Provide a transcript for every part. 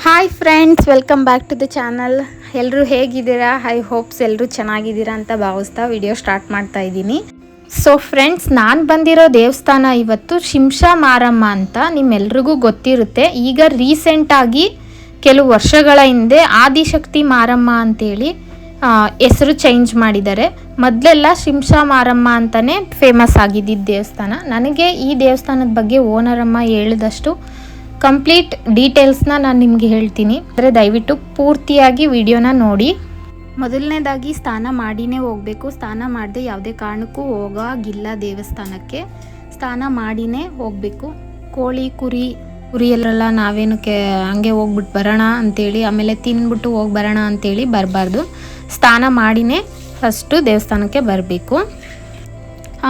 Hi friends, welcome back to the channel. ಎಲ್ಲರೂ ಹೇಗಿದ್ದೀರಾ? I hopes ಎಲ್ಲರೂ ಚೆನ್ನಾಗಿದ್ದೀರಾ ಅಂತ ಭಾವಿಸ್ತಾ ವಿಡಿಯೋ ಸ್ಟಾರ್ಟ್ ಮಾಡ್ತಾ ಇದ್ದೀನಿ. ಸೊ ಫ್ರೆಂಡ್ಸ್, ನಾನು ಬಂದಿರೋ ದೇವಸ್ಥಾನ ಇವತ್ತು ಶಿಂಷಾ ಮಾರಮ್ಮ ಅಂತ ನಿಮ್ಮೆಲ್ರಿಗೂ ಗೊತ್ತಿರುತ್ತೆ. ಈಗ ರೀಸೆಂಟಾಗಿ ಕೆಲವು ವರ್ಷಗಳ ಹಿಂದೆ ಆದಿಶಕ್ತಿ ಮಾರಮ್ಮ ಅಂತೇಳಿ ಹೆಸರು ಚೇಂಜ್ ಮಾಡಿದ್ದಾರೆ. ಮೊದಲೆಲ್ಲ ಶಿಂಷಾ ಮಾರಮ್ಮ ಅಂತಲೇ ಫೇಮಸ್ ಆಗಿದ್ದಿದ್ದು ದೇವಸ್ಥಾನ. ನನಗೆ ಈ ದೇವಸ್ಥಾನದ ಬಗ್ಗೆ ಓನರಮ್ಮ ಹೇಳಿದಷ್ಟು ಕಂಪ್ಲೀಟ್ ಡೀಟೇಲ್ಸ್ನ ನಾನು ನಿಮಗೆ ಹೇಳ್ತೀನಿ. ಅಂದರೆ ದಯವಿಟ್ಟು ಪೂರ್ತಿಯಾಗಿ ವಿಡಿಯೋನ ನೋಡಿ. ಮೊದಲನೇದಾಗಿ ಸ್ನಾನ ಮಾಡಿನೇ ಹೋಗಬೇಕು. ಸ್ನಾನ ಮಾಡದೆ ಯಾವುದೇ ಕಾರಣಕ್ಕೂ ಹೋಗೋಗಿಲ್ಲ ದೇವಸ್ಥಾನಕ್ಕೆ. ಸ್ನಾನ ಮಾಡಿನೇ ಹೋಗಬೇಕು. ಕೋಳಿ ಕುರಿ ಎಲ್ಲರೆಲ್ಲ ನಾವೇನಕ್ಕೆ ಹಂಗೆ ಹೋಗ್ಬಿಟ್ಟು ಬರೋಣ ಅಂಥೇಳಿ, ಆಮೇಲೆ ತಿಂದ್ಬಿಟ್ಟು ಹೋಗಿ ಬರೋಣ ಅಂಥೇಳಿ ಬರಬಾರ್ದು. ಸ್ನಾನ ಮಾಡಿನೇ ಫಸ್ಟು ದೇವಸ್ಥಾನಕ್ಕೆ ಬರಬೇಕು.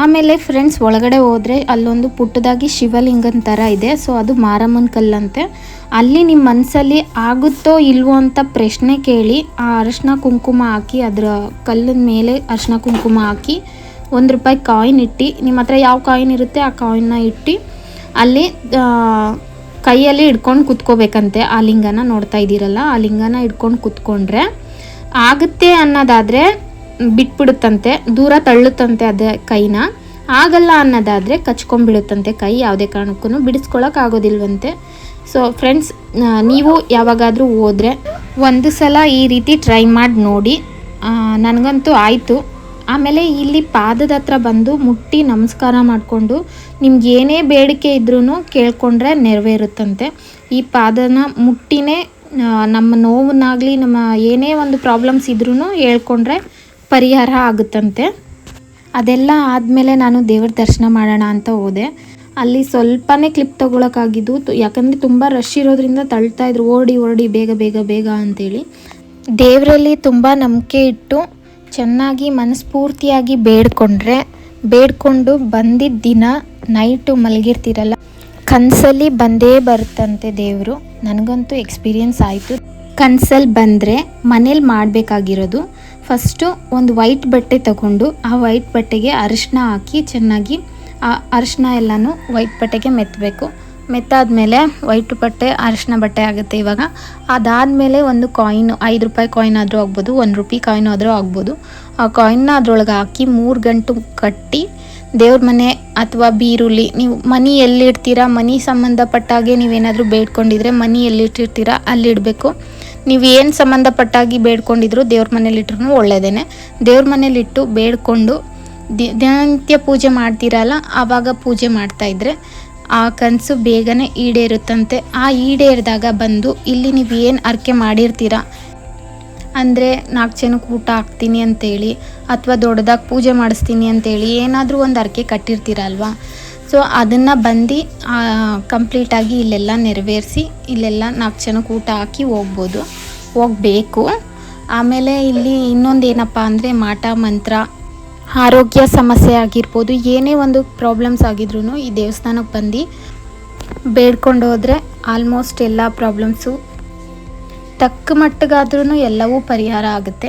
ಆಮೇಲೆ ಫ್ರೆಂಡ್ಸ್, ಒಳಗಡೆ ಹೋದರೆ ಅಲ್ಲೊಂದು ಪುಟ್ಟದಾಗಿ ಶಿವಲಿಂಗನ ಥರ ಇದೆ. ಸೊ ಅದು ಮಾರಮ್ಮನ ಕಲ್ಲಂತೆ. ಅಲ್ಲಿ ನಿಮ್ಮ ಮನಸ್ಸಲ್ಲಿ ಆಗುತ್ತೋ ಇಲ್ವೋ ಅಂತ ಪ್ರಶ್ನೆ ಕೇಳಿ ಆ ಅರಿಶಿನ ಕುಂಕುಮ ಹಾಕಿ, ಅದರ ಕಲ್ಲಿನ ಮೇಲೆ ಅರಿಶಿನ ಕುಂಕುಮ ಹಾಕಿ ₹1 ಕಾಯಿನ್ ಇಟ್ಟು, ನಿಮ್ಮ ಹತ್ರ ಯಾವ ಕಾಯಿನ್ ಇರುತ್ತೆ ಆ ಕಾಯಿನ್ನ ಇಟ್ಟು ಅಲ್ಲಿ ಕೈಯಲ್ಲಿ ಹಿಡ್ಕೊಂಡು ಕುತ್ಕೋಬೇಕಂತೆ. ಆ ಲಿಂಗನ ನೋಡ್ತಾ ಇದ್ದೀರಲ್ಲ, ಆ ಲಿಂಗನ ಹಿಡ್ಕೊಂಡು ಕುತ್ಕೊಂಡ್ರೆ ಆಗುತ್ತೆ ಅನ್ನೋದಾದರೆ ಬಿಟ್ಬಿಡುತ್ತಂತೆ, ದೂರ ತಳ್ಳುತ್ತಂತೆ ಅದೇ ಕೈನ. ಆಗಲ್ಲ ಅನ್ನೋದಾದರೆ ಕಚ್ಕೊಂಡ್ಬಿಡುತ್ತಂತೆ ಕೈ. ಯಾವುದೇ ಕಾರಣಕ್ಕೂ ಬಿಡಿಸ್ಕೊಳ್ಳೋಕ್ಕಾಗೋದಿಲ್ವಂತೆ. ಸೊ ಫ್ರೆಂಡ್ಸ್, ನೀವು ಯಾವಾಗಾದರೂ ಹೋದರೆ ಒಂದು ಸಲ ಈ ರೀತಿ ಟ್ರೈ ಮಾಡಿ ನೋಡಿ. ನನಗಂತೂ ಆಯಿತು. ಆಮೇಲೆ ಇಲ್ಲಿ ಪಾದದ ಹತ್ರ ಬಂದು ಮುಟ್ಟಿ ನಮಸ್ಕಾರ ಮಾಡಿಕೊಂಡು ನಿಮ್ಗೆ ಏನೇ ಬೇಡಿಕೆ ಇದ್ರೂ ಕೇಳ್ಕೊಂಡ್ರೆ ನೆರವೇರುತ್ತಂತೆ. ಈ ಪಾದನ ಮುಟ್ಟಿನೇ ನಮ್ಮ ನೋವನ್ನಾಗಲಿ ನಮ್ಮ ಏನೇ ಒಂದು ಪ್ರಾಬ್ಲಮ್ಸ್ ಇದ್ರೂ ಹೇಳ್ಕೊಂಡ್ರೆ ಪರಿಹಾರ ಆಗುತ್ತಂತೆ. ಅದೆಲ್ಲ ಆದಮೇಲೆ ನಾನು ದೇವ್ರ ದರ್ಶನ ಮಾಡೋಣ ಅಂತ ಹೋದೆ. ಅಲ್ಲಿ ಸ್ವಲ್ಪನೇ ಕ್ಲಿಪ್ ತೊಗೊಳಕ್ಕಾಗಿದ್ದು, ಯಾಕಂದರೆ ತುಂಬ ರಶ್ ಇರೋದ್ರಿಂದ ತಳ್ತಾಯಿದ್ರು, ಓಡಿ ಬೇಗ ಅಂತೇಳಿ. ದೇವರಲ್ಲಿ ತುಂಬ ನಂಬಿಕೆ ಇಟ್ಟು ಚೆನ್ನಾಗಿ ಮನಸ್ಫೂರ್ತಿಯಾಗಿ ಬೇಡ್ಕೊಂಡು ಬಂದಿದ್ದ ದಿನ ನೈಟು ಮಲಗಿರ್ತೀರಲ್ಲ, ಕನಸಲ್ಲಿ ಬಂದೇ ಬರುತ್ತಂತೆ ದೇವರು. ನನಗಂತೂ ಎಕ್ಸ್ಪೀರಿಯನ್ಸ್ ಆಯಿತು. ಕನಸಲ್ಲಿ ಬಂದರೆ ಮನೇಲಿ ಮಾಡಬೇಕಾಗಿರೋದು, ಫಸ್ಟು ಒಂದು ವೈಟ್ ಬಟ್ಟೆ ತಗೊಂಡು ಆ ವೈಟ್ ಬಟ್ಟೆಗೆ ಅರಿಶಿನ ಹಾಕಿ ಚೆನ್ನಾಗಿ ಆ ಅರಿಶಿನ ಎಲ್ಲನೂ ವೈಟ್ ಬಟ್ಟೆಗೆ ಮೆತ್ತಬೇಕು. ಮೆತ್ತಾದಮೇಲೆ ವೈಟ್ ಬಟ್ಟೆ ಅರಿಶಿನ ಬಟ್ಟೆ ಆಗುತ್ತೆ ಇವಾಗ. ಅದಾದಮೇಲೆ ಒಂದು ಕಾಯಿನು, ₹5 ಕಾಯಿನ್ ಆದರೂ ಆಗ್ಬೋದು, ₹1 ಕಾಯಿನ್ ಆದರೂ ಆಗ್ಬೋದು. ಆ ಕಾಯಿನ್ನ ಅದರೊಳಗೆ ಹಾಕಿ 3 ಗಂಟು ಕಟ್ಟಿ ದೇವ್ರ ಮನೆ ಅಥವಾ ಬೀರುಲಿ, ನೀವು ಮನಿ ಎಲ್ಲಿಡ್ತೀರಾ, ಮನಿ ಸಂಬಂಧಪಟ್ಟಾಗೆ ನೀವೇನಾದರೂ ಬೇಡ್ಕೊಂಡಿದ್ರೆ ಮನಿ ಎಲ್ಲಿಟ್ಟಿರ್ತೀರಾ ಅಲ್ಲಿಡಬೇಕು. ನೀವು ಏನು ಸಂಬಂಧಪಟ್ಟಾಗಿ ಬೇಡ್ಕೊಂಡಿದ್ರು ದೇವ್ರ ಮನೇಲಿಟ್ರೂ ಒಳ್ಳೆಯದೇ. ದೇವ್ರ ಮನೇಲಿಟ್ಟು ಬೇಡ್ಕೊಂಡು ದಿನನಿತ್ಯ ಪೂಜೆ ಮಾಡ್ತೀರಲ್ಲ, ಆವಾಗ ಪೂಜೆ ಮಾಡ್ತಾಯಿದ್ರೆ ಆ ಕನಸು ಬೇಗನೆ ಈಡೇರುತ್ತಂತೆ. ಆ ಈಡೇರಿದಾಗ ಬಂದು ಇಲ್ಲಿ ನೀವು ಏನು ಅರ್ಕೆ ಮಾಡಿರ್ತೀರ, ಅಂದರೆ 4 ಜನಕ್ಕೆ ಊಟ ಹಾಕ್ತೀನಿ ಅಂತೇಳಿ ಅಥವಾ ದೊಡ್ಡದಾಗಿ ಪೂಜೆ ಮಾಡಿಸ್ತೀನಿ ಅಂತೇಳಿ ಏನಾದರೂ ಒಂದು ಅರ್ಕೆ ಕಟ್ಟಿರ್ತೀರಲ್ವ, ಸೊ ಅದನ್ನು ಬಂದು ಕಂಪ್ಲೀಟಾಗಿ ಇಲ್ಲೆಲ್ಲ ನೆರವೇರಿಸಿ ಇಲ್ಲೆಲ್ಲ 4 ಜನಕ್ಕೆ ಊಟ ಹಾಕಿ ಹೋಗಬೇಕು. ಆಮೇಲೆ ಇಲ್ಲಿ ಇನ್ನೊಂದು ಏನಪ್ಪ ಅಂದರೆ ಮಾಟ ಮಂತ್ರ, ಆರೋಗ್ಯ ಸಮಸ್ಯೆ ಆಗಿರ್ಬೋದು, ಏನೇ ಒಂದು ಪ್ರಾಬ್ಲಮ್ಸ್ ಆಗಿದ್ರೂ ಈ ದೇವಸ್ಥಾನಕ್ಕೆ ಬಂದು ಬೇಡ್ಕೊಂಡು ಹೋದರೆ ಆಲ್ಮೋಸ್ಟ್ ಎಲ್ಲ ಪ್ರಾಬ್ಲಮ್ಸು ತಕ್ಕ ಮಟ್ಟಿಗಾದ್ರೂ ಎಲ್ಲವೂ ಪರಿಹಾರ ಆಗುತ್ತೆ.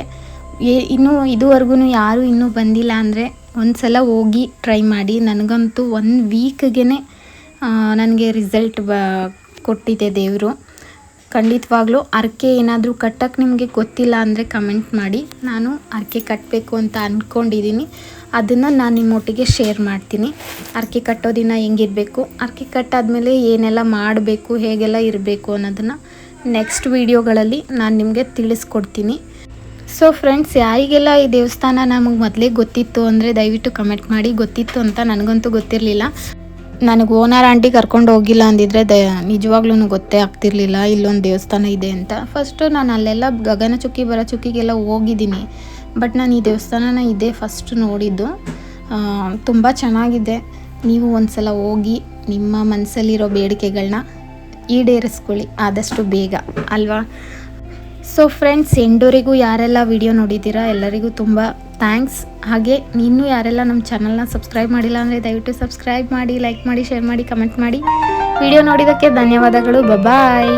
ಇನ್ನೂ ಇದುವರೆಗೂ ಯಾರೂ ಇನ್ನೂ ಬಂದಿಲ್ಲ ಅಂದರೆ ಒಂದು ಸಲ ಹೋಗಿ ಟ್ರೈ ಮಾಡಿ. ನನಗಂತೂ 1 ವೀಕ್ಗೆ ನನಗೆ ರಿಸಲ್ಟ್ ಕೊಟ್ಟಿದೆ ದೇವರು. ಖಂಡಿತವಾಗ್ಲೂ ಅರ್ಕೆ ಏನಾದರೂ ಕಟ್ಟಕ್ಕೆ ನಿಮಗೆ ಗೊತ್ತಿಲ್ಲ ಅಂದರೆ ಕಮೆಂಟ್ ಮಾಡಿ. ನಾನು ಅರ್ಕೆ ಕಟ್ಟಬೇಕು ಅಂತ ಅಂದ್ಕೊಂಡಿದ್ದೀನಿ. ಅದನ್ನು ನಾನು ನಿಮ್ಮೊಟ್ಟಿಗೆ ಶೇರ್ ಮಾಡ್ತೀನಿ. ಅರ್ಕೆ ಕಟ್ಟೋ ದಿನ ಹೆಂಗಿರಬೇಕು, ಅರ್ಕೆ ಕಟ್ಟಾದಮೇಲೆ ಏನೆಲ್ಲ ಮಾಡಬೇಕು, ಹೇಗೆಲ್ಲ ಇರಬೇಕು ಅನ್ನೋದನ್ನು ನೆಕ್ಸ್ಟ್ ವೀಡಿಯೋಗಳಲ್ಲಿ ನಾನು ನಿಮಗೆ ತಿಳಿಸ್ಕೊಡ್ತೀನಿ. ಸೊ ಫ್ರೆಂಡ್ಸ್, ಯಾರಿಗೆಲ್ಲ ಈ ದೇವಸ್ಥಾನ ನಮಗೆ ಮೊದಲೇ ಗೊತ್ತಿತ್ತು ಅಂದರೆ ದಯವಿಟ್ಟು ಕಮೆಂಟ್ ಮಾಡಿ. ಗೊತ್ತಿತ್ತು ಅಂತ ನನಗಂತೂ ಗೊತ್ತಿರಲಿಲ್ಲ. ನನಗೆ ಓನರ್ ಆಂಟಿ ಕರ್ಕೊಂಡು ಹೋಗಿಲ್ಲ ಅಂದಿದ್ರೆ ನಿಜವಾಗ್ಲೂ ಗೊತ್ತೇ ಆಗ್ತಿರ್ಲಿಲ್ಲ ಇಲ್ಲೊಂದು ದೇವಸ್ಥಾನ ಇದೆ ಅಂತ. ಫಸ್ಟು ನಾನು ಅಲ್ಲೆಲ್ಲ ಗಗನಚುಕ್ಕಿ ಭರಚುಕ್ಕಿಗೆಲ್ಲ ಹೋಗಿದ್ದೀನಿ, ಬಟ್ ನಾನು ಈ ದೇವಸ್ಥಾನನ ಇದೇ ಫಸ್ಟ್ ನೋಡಿದ್ದು. ತುಂಬ ಚೆನ್ನಾಗಿದೆ. ನೀವು ಒಂದು ಸಲ ಹೋಗಿ ನಿಮ್ಮ ಮನಸ್ಸಲ್ಲಿರೋ ಬೇಡಿಕೆಗಳನ್ನ ಈಡೇರಿಸ್ಕೊಳ್ಳಿ ಆದಷ್ಟು ಬೇಗ ಅಲ್ವಾ. ಸೊ ಫ್ರೆಂಡ್ಸ್, ಎಂಡೋರಿಗೂ ಯಾರೆಲ್ಲ ವಿಡಿಯೋ ನೋಡಿದ್ದೀರಾ ಎಲ್ಲರಿಗೂ ತುಂಬ ಥ್ಯಾಂಕ್ಸ್. ಹಾಗೆ ಇನ್ನೂ ಯಾರೆಲ್ಲ ನಮ್ಮ ಚಾನಲ್ನ ಸಬ್ಸ್ಕ್ರೈಬ್ ಮಾಡಿಲ್ಲ ಅಂದರೆ ದಯವಿಟ್ಟು ಸಬ್ಸ್ಕ್ರೈಬ್ ಮಾಡಿ, ಲೈಕ್ ಮಾಡಿ, ಶೇರ್ ಮಾಡಿ, ಕಮೆಂಟ್ ಮಾಡಿ. ವಿಡಿಯೋ ನೋಡಿದ್ದಕ್ಕೆ ಧನ್ಯವಾದಗಳು. ಬಾಯ್.